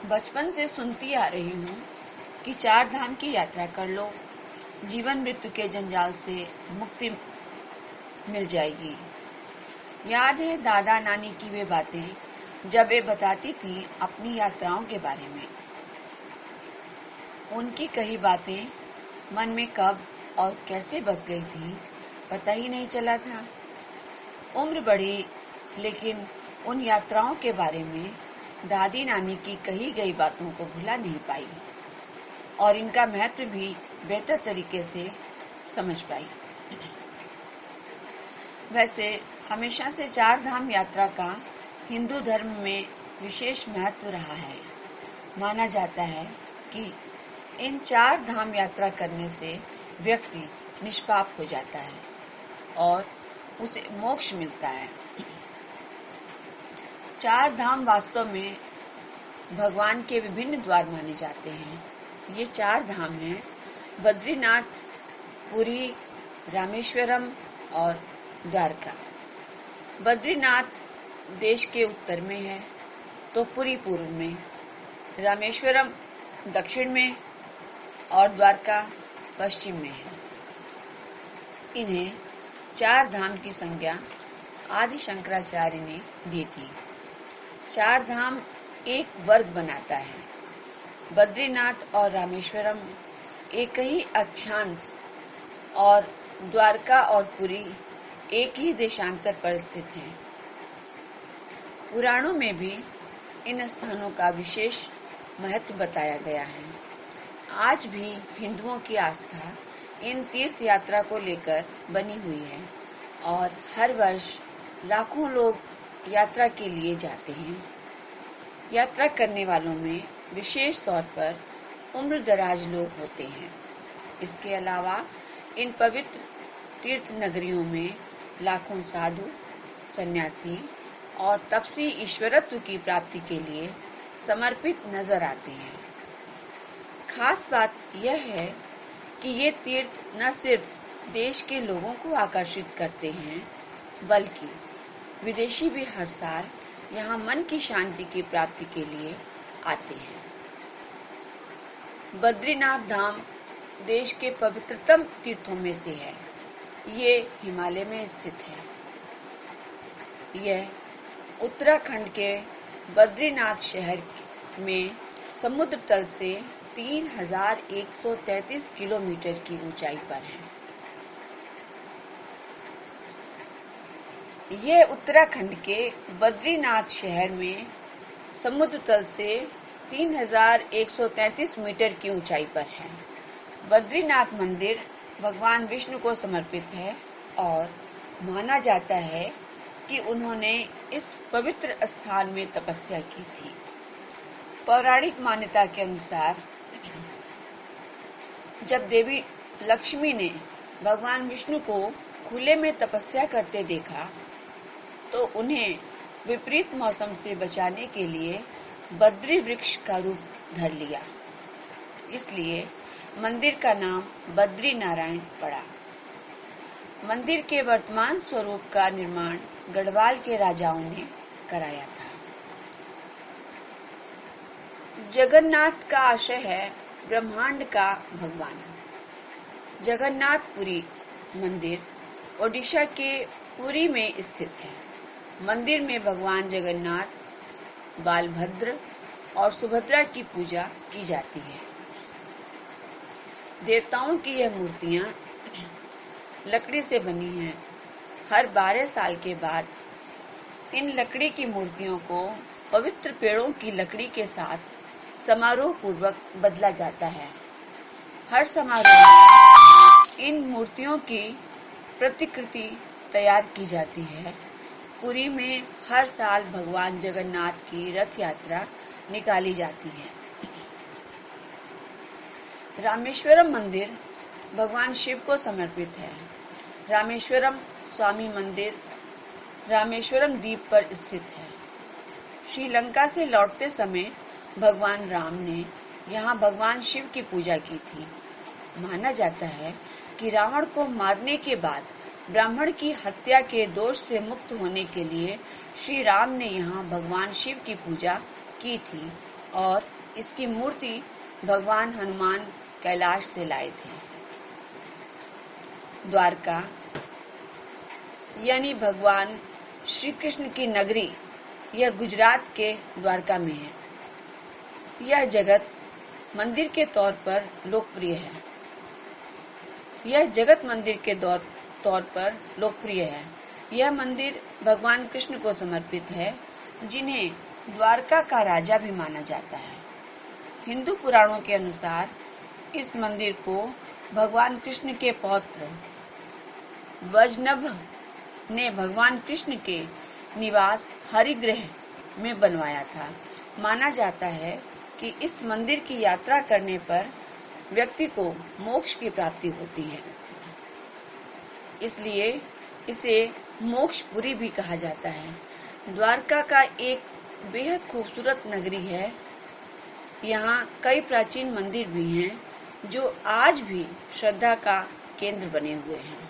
बचपन से सुनती आ रही हूँ कि चार धाम की यात्रा कर लो, जीवन मृत्यु के जंजाल से मुक्ति मिल जाएगी। याद है दादा नानी की वे बातें जब वे बताती थी अपनी यात्राओं के बारे में। उनकी कही बातें मन में कब और कैसे बस गई थी पता ही नहीं चला था। उम्र बढ़ी लेकिन उन यात्राओं के बारे में दादी नानी की कही गई बातों को भुला नहीं पाई और इनका महत्व भी बेहतर तरीके से समझ पाई। वैसे हमेशा से चार धाम यात्रा का हिंदू धर्म में विशेष महत्व रहा है। माना जाता है कि इन चार धाम यात्रा करने से व्यक्ति निष्पाप हो जाता है और उसे मोक्ष मिलता है। चार धाम वास्तव में भगवान के विभिन्न द्वार माने जाते हैं। ये चार धाम हैं बद्रीनाथ, पुरी, रामेश्वरम और द्वारका। बद्रीनाथ देश के उत्तर में है तो पुरी पूर्व में, रामेश्वरम दक्षिण में और द्वारका पश्चिम में है। इन्हें चार धाम की संज्ञा आदि शंकराचार्य ने दी थी। चार धाम एक वर्ग बनाता है। बद्रीनाथ और रामेश्वरम एक ही अक्षांश और द्वारका और पुरी एक ही देशांतर पर स्थित हैं। पुराणों में भी इन स्थानों का विशेष महत्व बताया गया है। आज भी हिंदुओं की आस्था इन तीर्थ यात्रा को लेकर बनी हुई है और हर वर्ष लाखों लोग यात्रा के लिए जाते हैं। यात्रा करने वालों में विशेष तौर पर उम्र दराज लोग होते हैं। इसके अलावा इन पवित्र तीर्थ नगरियों में लाखों साधु, सन्यासी और तपसी ईश्वरत्व की प्राप्ति के लिए समर्पित नजर आते हैं। खास बात यह है कि ये तीर्थ न सिर्फ देश के लोगों को आकर्षित करते हैं बल्कि विदेशी भी हर साल यहाँ मन की शांति की प्राप्ति के लिए आते हैं। बद्रीनाथ धाम देश के पवित्रतम तीर्थों में से है। ये हिमालय में स्थित है। यह उत्तराखंड के बद्रीनाथ शहर में समुद्र तल से 3133 किलोमीटर की ऊंचाई पर है। यह उत्तराखंड के बद्रीनाथ शहर में समुद्र तल से 3133 मीटर की ऊंचाई पर है। बद्रीनाथ मंदिर भगवान विष्णु को समर्पित है और माना जाता है कि उन्होंने इस पवित्र स्थान में तपस्या की थी। पौराणिक मान्यता के अनुसार जब देवी लक्ष्मी ने भगवान विष्णु को खुले में तपस्या करते देखा तो उन्हें विपरीत मौसम से बचाने के लिए बद्री वृक्ष का रूप धर लिया। इसलिए मंदिर का नाम बद्री नारायण पड़ा। मंदिर के वर्तमान स्वरूप का निर्माण गढ़वाल के राजाओं ने कराया था। जगन्नाथ का आशय है ब्रह्मांड का भगवान। जगन्नाथपुरी मंदिर ओडिशा के पुरी में स्थित है। मंदिर में भगवान जगन्नाथ, बालभद्र और सुभद्रा की पूजा की जाती है। देवताओं की यह मूर्तियां लकड़ी से बनी हैं। हर 12 साल के बाद इन लकड़ी की मूर्तियों को पवित्र पेड़ों की लकड़ी के साथ समारोह पूर्वक बदला जाता है। हर समारोह में इन मूर्तियों की प्रतिकृति तैयार की जाती है। पुरी में हर साल भगवान जगन्नाथ की रथ यात्रा निकाली जाती है। रामेश्वरम मंदिर भगवान शिव को समर्पित है। रामेश्वरम स्वामी मंदिर रामेश्वरम द्वीप पर स्थित है। श्रीलंका से लौटते समय भगवान राम ने यहाँ भगवान शिव की पूजा की थी। माना जाता है कि रावण को मारने के बाद ब्राह्मण की हत्या के दोष से मुक्त होने के लिए श्री राम ने यहाँ भगवान शिव की पूजा की थी और इसकी मूर्ति भगवान हनुमान कैलाश से लाए थे। द्वारका यानी भगवान श्री कृष्ण की नगरी, यह गुजरात के द्वारका में है। यह जगत मंदिर के तौर पर लोकप्रिय है। यह मंदिर भगवान कृष्ण को समर्पित है, जिन्हें द्वारका का राजा भी माना जाता है। हिंदू पुराणों के अनुसार इस मंदिर को भगवान कृष्ण के पौत्र वज्रनभ ने भगवान कृष्ण के निवास हरिगृह में बनवाया था। माना जाता है कि इस मंदिर की यात्रा करने पर व्यक्ति को मोक्ष की प्राप्ति होती है, इसलिए इसे मोक्षपुरी भी कहा जाता है। द्वारका का एक बेहद खूबसूरत नगरी है। यहाँ कई प्राचीन मंदिर भी हैं, जो आज भी श्रद्धा का केंद्र बने हुए हैं।